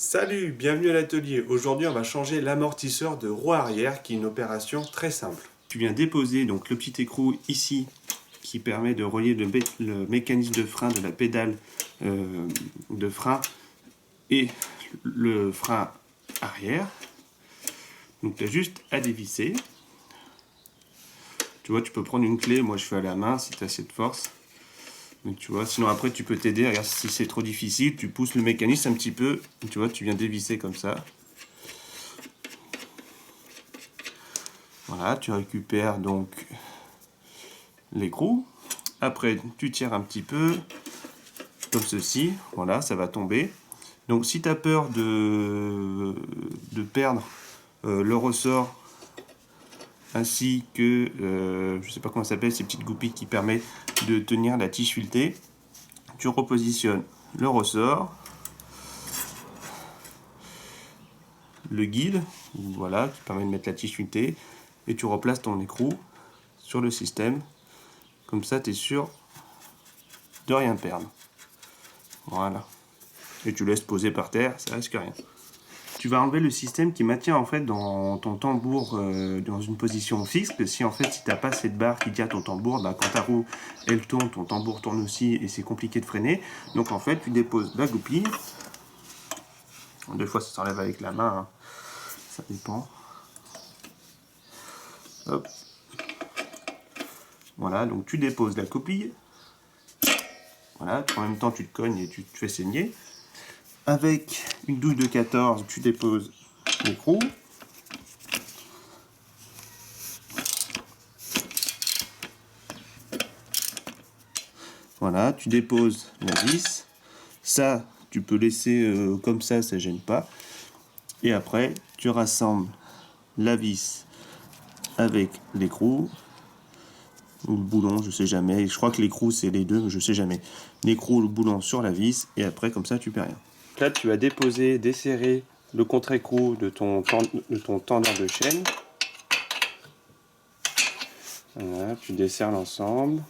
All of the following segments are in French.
Salut, bienvenue à l'atelier. Aujourd'hui, on va changer l'amortisseur de roue arrière, qui est une opération très simple. Tu viens déposer donc le petit écrou ici, qui permet de relier le mécanisme de frein de la pédale de frein et le frein arrière. Donc tu as juste à dévisser. Tu vois, tu peux prendre une clé, moi je fais à la main si tu as assez de force. Donc, tu vois, sinon après tu peux t'aider, regarde, si c'est trop difficile, tu pousses le mécanisme un petit peu, tu vois, tu viens dévisser comme ça. Voilà, tu récupères donc l'écrou. Après, tu tires un petit peu, comme ceci, voilà, ça va tomber. Donc si tu as peur de perdre le ressort, ainsi que, je sais pas comment ça s'appelle, ces petites goupilles qui permettent de tenir la tige filetée, tu repositionnes le ressort, le guide, voilà, qui permet de mettre la tige filetée, et tu replaces ton écrou sur le système. Comme ça, tu es sûr de rien perdre. Voilà. Et tu laisses poser par terre, ça risque rien. Tu vas enlever le système qui maintient en fait dans ton tambour dans une position fixe. Que si en fait, si tu n'as pas cette barre qui tient ton tambour, bah, quand ta roue elle tourne, ton tambour tourne aussi et c'est compliqué de freiner. Donc en fait, tu déposes la goupille. Des fois, ça s'enlève avec la main, hein. Ça dépend. Hop. Voilà, donc tu déposes la goupille. Voilà, en même temps tu te cognes et tu te fais saigner. Avec une douille de 14, tu déposes l'écrou. Voilà, tu déposes la vis. Ça, tu peux laisser comme ça gêne pas. Et après, tu rassembles la vis avec l'écrou. Ou le boulon, je sais jamais. Je crois que l'écrou, c'est les deux, mais je sais jamais. L'écrou, le boulon sur la vis. Et après, comme ça, tu perds rien. Là, tu vas déposer, desserrer le contre-écrou de ton tendeur de chaîne. Voilà, tu desserres l'ensemble.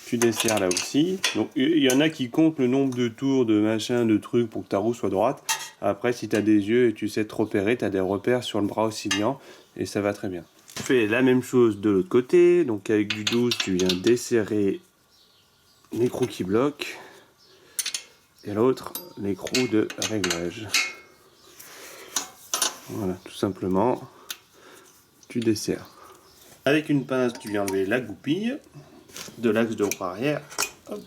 Tu desserres là aussi. Donc il y en a qui comptent le nombre de tours, de machin, de trucs pour que ta roue soit droite. Après, si tu as des yeux et tu sais te repérer, tu as des repères sur le bras oscillant et ça va très bien. Tu fais la même chose de l'autre côté. Donc avec du 12, tu viens desserrer l'écrou qui bloque et l'autre, l'écrou de réglage. Voilà, tout simplement, tu desserres. Avec une pince, tu viens enlever la goupille de l'axe de roue arrière. Hop.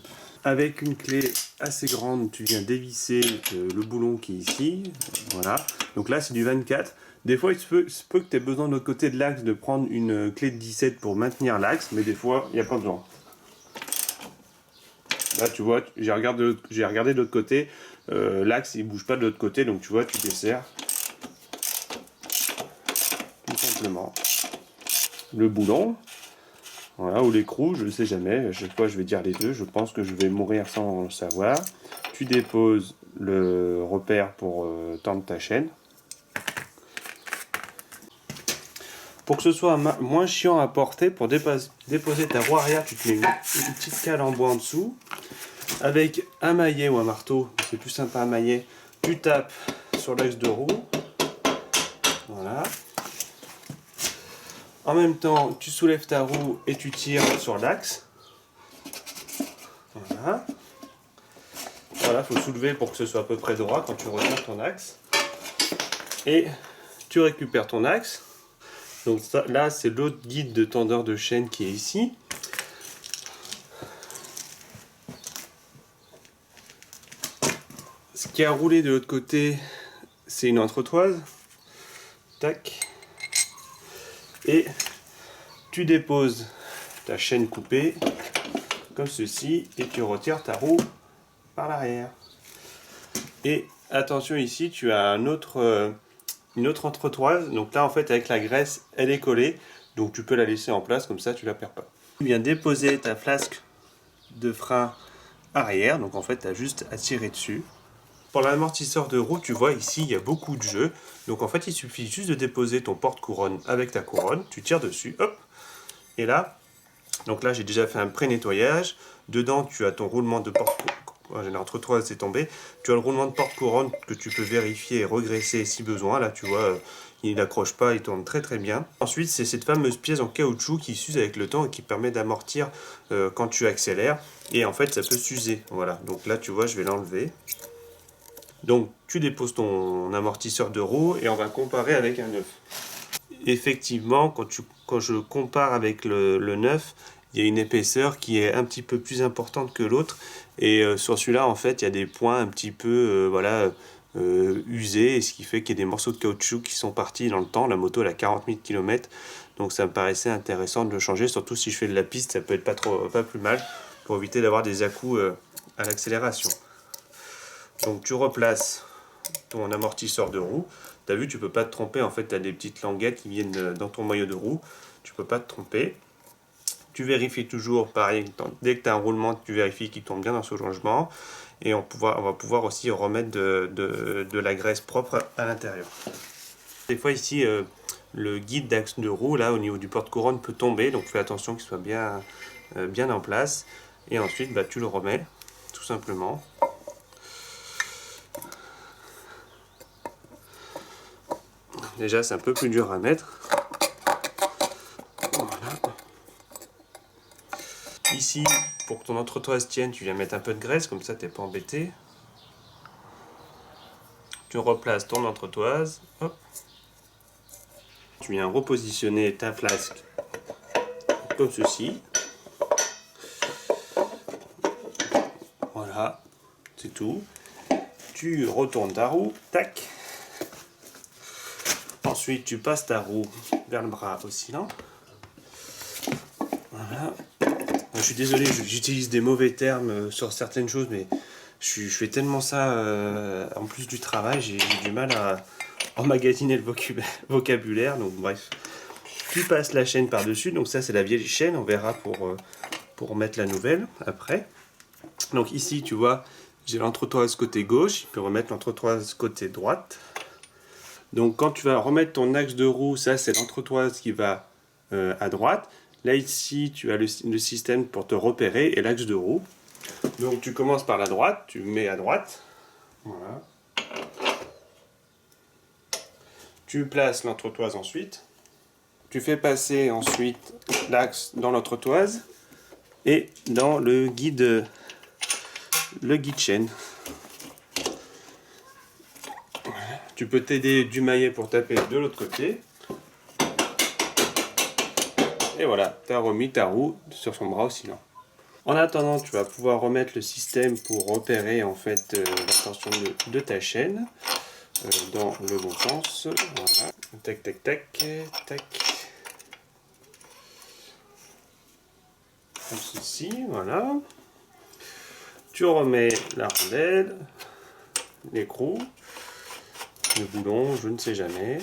Avec une clé assez grande, tu viens dévisser le boulon qui est ici. Voilà. Donc là, c'est du 24. Des fois, il se peut que tu aies besoin de l'autre côté de l'axe de prendre une clé de 17 pour maintenir l'axe, mais des fois, il n'y a pas besoin. Là, tu vois, j'ai regardé de l'autre côté. L'axe, il ne bouge pas de l'autre côté, donc tu vois, tu desserres. Tout simplement. Le boulon. Voilà, ou l'écrou, je ne sais jamais, à chaque fois je vais dire les deux, je pense que je vais mourir sans le savoir. Tu déposes le repère pour tendre ta chaîne. Pour que ce soit moins chiant à porter, pour déposer ta roue arrière, tu te mets une petite cale en bois en dessous. Avec un maillet ou un marteau, c'est plus sympa à maillet, tu tapes sur l'axe de roue. Voilà. En même temps, tu soulèves ta roue et tu tires sur l'axe. Voilà. Voilà, il faut soulever pour que ce soit à peu près droit quand tu retiens ton axe. Et tu récupères ton axe. Donc ça, là, c'est l'autre guide de tendeur de chaîne qui est ici. Ce qui a roulé de l'autre côté, c'est une entretoise. Tac. Et tu déposes ta chaîne coupée comme ceci et tu retires ta roue par l'arrière. Et attention, ici tu as une autre entretoise. Donc là en fait avec la graisse elle est collée, donc tu peux la laisser en place comme ça, tu la perds pas. Tu viens déposer ta flasque de frein arrière, donc en fait tu as juste à tirer dessus. Pour l'amortisseur de roue, tu vois ici il y a beaucoup de jeux. Donc en fait il suffit juste de déposer ton porte-couronne avec ta couronne, tu tires dessus, hop, et là, donc là j'ai déjà fait un pré-nettoyage. Dedans tu as ton roulement de voilà, l'entretoise est tombée. Tu as le roulement de porte-couronne que tu peux vérifier et regresser si besoin. Là, tu vois, il n'accroche pas, il tourne très très bien. Ensuite, c'est cette fameuse pièce en caoutchouc qui s'use avec le temps et qui permet d'amortir quand tu accélères. Et en fait, ça peut s'user. Voilà, donc là, tu vois, je vais l'enlever. Donc, tu déposes ton amortisseur de roue et on va comparer avec un neuf. Effectivement, quand je compare avec le neuf, il y a une épaisseur qui est un petit peu plus importante que l'autre. Et sur celui-là, en fait, il y a des points un petit peu usés, ce qui fait qu'il y a des morceaux de caoutchouc qui sont partis dans le temps. La moto, elle a 40 000 km, donc ça me paraissait intéressant de le changer. Surtout si je fais de la piste, ça peut être pas plus mal pour éviter d'avoir des à-coups à l'accélération. Donc tu replaces ton amortisseur de roue. Tu as vu, tu peux pas te tromper. En fait, tu as des petites languettes qui viennent dans ton maillot de roue. Tu peux pas te tromper. Tu vérifies toujours, pareil, dès que tu as un roulement, tu vérifies qu'il tombe bien dans ce rangement. Et on va pouvoir aussi remettre de la graisse propre à l'intérieur. Des fois ici, le guide d'axe de roue, là, au niveau du porte-couronne, peut tomber. Donc fais attention qu'il soit bien en place. Et ensuite, bah, tu le remets, tout simplement. Déjà, c'est un peu plus dur à mettre. Voilà. Ici, pour que ton entretoise tienne, tu viens mettre un peu de graisse, comme ça, tu n'es pas embêté. Tu replaces ton entretoise. Hop. Tu viens repositionner ta flasque comme ceci. Voilà, c'est tout. Tu retournes ta roue. Tac. Ensuite, tu passes ta roue vers le bras oscillant. Voilà. Je suis désolé, j'utilise des mauvais termes sur certaines choses, mais je fais tellement ça en plus du travail, j'ai du mal à emmagasiner le vocabulaire. Donc bref, tu passes la chaîne par-dessus. Donc ça, c'est la vieille chaîne. On verra pour mettre la nouvelle après. Donc ici, tu vois, j'ai l'entretoise côté gauche. Je peux remettre l'entretoise côté droite. Donc quand tu vas remettre ton axe de roue, ça c'est l'entretoise qui va à droite. Là ici, tu as le système pour te repérer et l'axe de roue. Donc tu commences par la droite, tu mets à droite. Voilà. Tu places l'entretoise ensuite. Tu fais passer ensuite l'axe dans l'entretoise et dans le guide chaîne. Voilà. Tu peux t'aider du maillet pour taper de l'autre côté. Et voilà, tu as remis ta roue sur son bras oscillant. En attendant, tu vas pouvoir remettre le système pour repérer en fait la tension de ta chaîne dans le bon sens. Voilà. Tac, tac, tac, tac. Comme ceci, voilà. Tu remets la rondelle, l'écrou, le boulon, je ne sais jamais.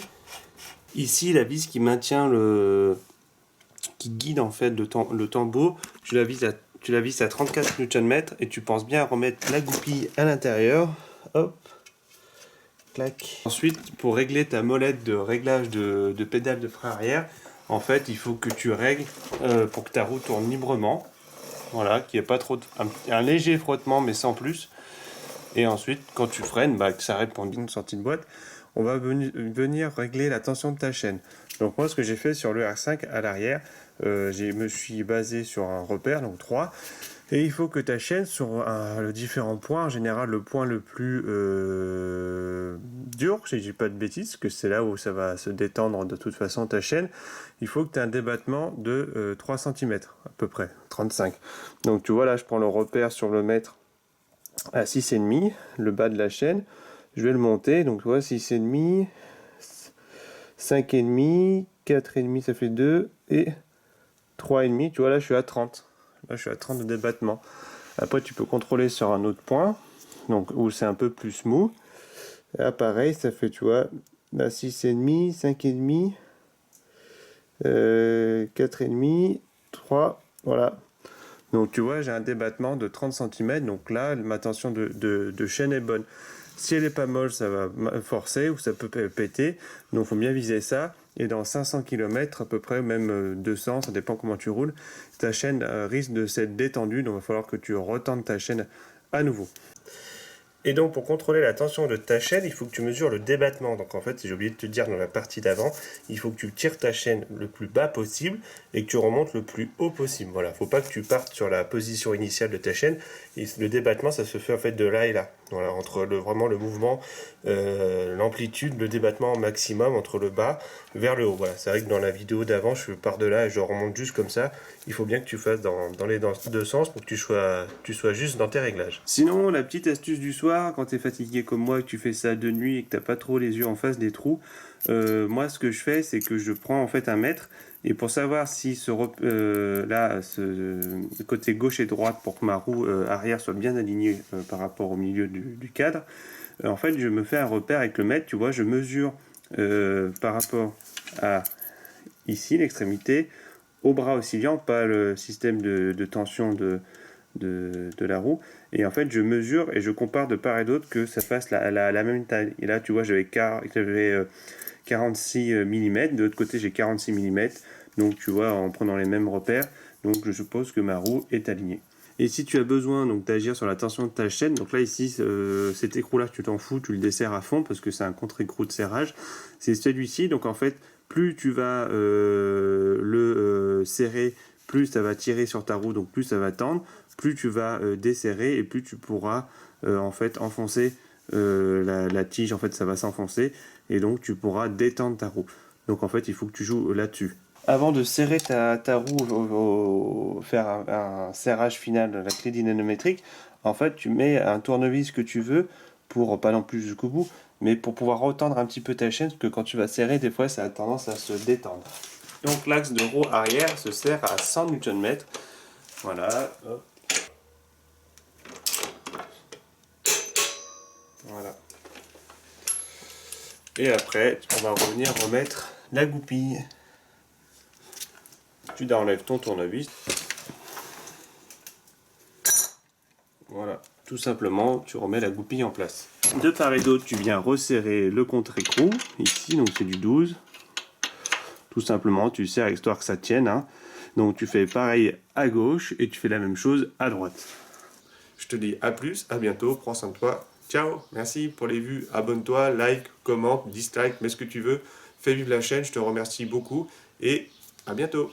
Ici, la vis qui maintient qui guide en fait le tambour, tu la vises à 34 Nm et tu penses bien à remettre la goupille à l'intérieur. Hop, clac. Ensuite, pour régler ta molette de réglage de pédale de frein arrière, en fait, il faut que tu règles pour que ta roue tourne librement. Voilà, qu'il n'y ait pas trop un léger frottement, mais sans plus. Et ensuite, quand tu freines, bah, que ça répond une sortie de boîte, on va venir régler la tension de ta chaîne. Donc moi, ce que j'ai fait sur le R5 à l'arrière, je me suis basé sur un repère, donc 3. Et il faut que ta chaîne, sur le différent point, en général le point le plus dur, si je dis pas de bêtises, que c'est là où ça va se détendre de toute façon ta chaîne, il faut que tu aies un débattement de 3 cm à peu près, 35. Donc tu vois là, je prends le repère sur le mètre à 6,5, le bas de la chaîne. Je vais le monter, donc tu vois, 6,5, 5,5, 4,5, ça fait 2, et 3,5, tu vois, là je suis à 30. Là je suis à 30 de débattement. Après tu peux contrôler sur un autre point, donc où c'est un peu plus mou. Là pareil, ça fait, tu vois, là 6,5, 5,5, 4,5, 3, voilà. Donc tu vois, j'ai un débattement de 30 cm, donc là ma tension de chaîne est bonne. Si elle n'est pas molle, ça va forcer ou ça peut péter, donc il faut bien viser ça. Et dans 500 km à peu près, même 200, ça dépend comment tu roules, ta chaîne risque de s'être détendue, donc il va falloir que tu retendes ta chaîne à nouveau. Et donc pour contrôler la tension de ta chaîne, il faut que tu mesures le débattement. Donc en fait, j'ai oublié de te dire dans la partie d'avant, il faut que tu tires ta chaîne le plus bas possible et que tu remontes le plus haut possible. Voilà, faut pas que tu partes sur la position initiale de ta chaîne. Et le débattement, ça se fait en fait de là et là. Voilà, entre vraiment le mouvement, l'amplitude, le débattement maximum entre le bas vers le haut. Voilà, c'est vrai que dans la vidéo d'avant, je pars de là et je remonte juste comme ça. Il faut bien que tu fasses dans les deux sens pour que tu sois juste dans tes réglages. Sinon, la petite astuce du soir, quand tu es fatigué comme moi, que tu fais ça de nuit et que tu n'as pas trop les yeux en face des trous, moi ce que je fais, c'est que je prends en fait un mètre et pour savoir si ce côté gauche et droite, pour que ma roue arrière soit bien alignée par rapport au milieu du cadre, en fait je me fais un repère avec le mètre, tu vois, je mesure par rapport à ici l'extrémité, au bras oscillant, pas le système de tension de la roue, et en fait je mesure et je compare de part et d'autre que ça fasse la même taille. Et là tu vois j'avais 46 mm, de l'autre côté j'ai 46 mm, donc tu vois en prenant les mêmes repères, donc je suppose que ma roue est alignée. Et si tu as besoin donc d'agir sur la tension de ta chaîne, donc là ici cet écrou là tu t'en fous, tu le desserres à fond parce que c'est un contre-écrou de serrage, c'est celui-ci. Donc en fait plus tu vas le serrer, plus ça va tirer sur ta roue, donc plus ça va tendre, plus tu vas desserrer et plus tu pourras en fait enfoncer la tige, en fait ça va s'enfoncer et donc tu pourras détendre ta roue. Donc en fait il faut que tu joues là-dessus. Avant de serrer ta roue, faire un serrage final de la clé dynamométrique, en fait tu mets un tournevis que tu veux, pour pas non plus jusqu'au bout, mais pour pouvoir retendre un petit peu ta chaîne, parce que quand tu vas serrer, des fois ça a tendance à se détendre. Donc l'axe de roue arrière se serre à 100 Nm. Voilà. Hop. Voilà. Et après, on va revenir remettre la goupille. Tu enlèves ton tournevis. Voilà. Tout simplement, tu remets la goupille en place. De part et d'autre, tu viens resserrer le contre-écrou. Ici, donc c'est du 12. Tout simplement, tu serres histoire que ça tienne. Hein. Donc tu fais pareil à gauche et tu fais la même chose à droite. Je te dis à plus, à bientôt, prends soin de toi. Ciao, merci pour les vues, abonne-toi, like, commente, dislike, mets ce que tu veux. Fais vivre la chaîne, je te remercie beaucoup et à bientôt.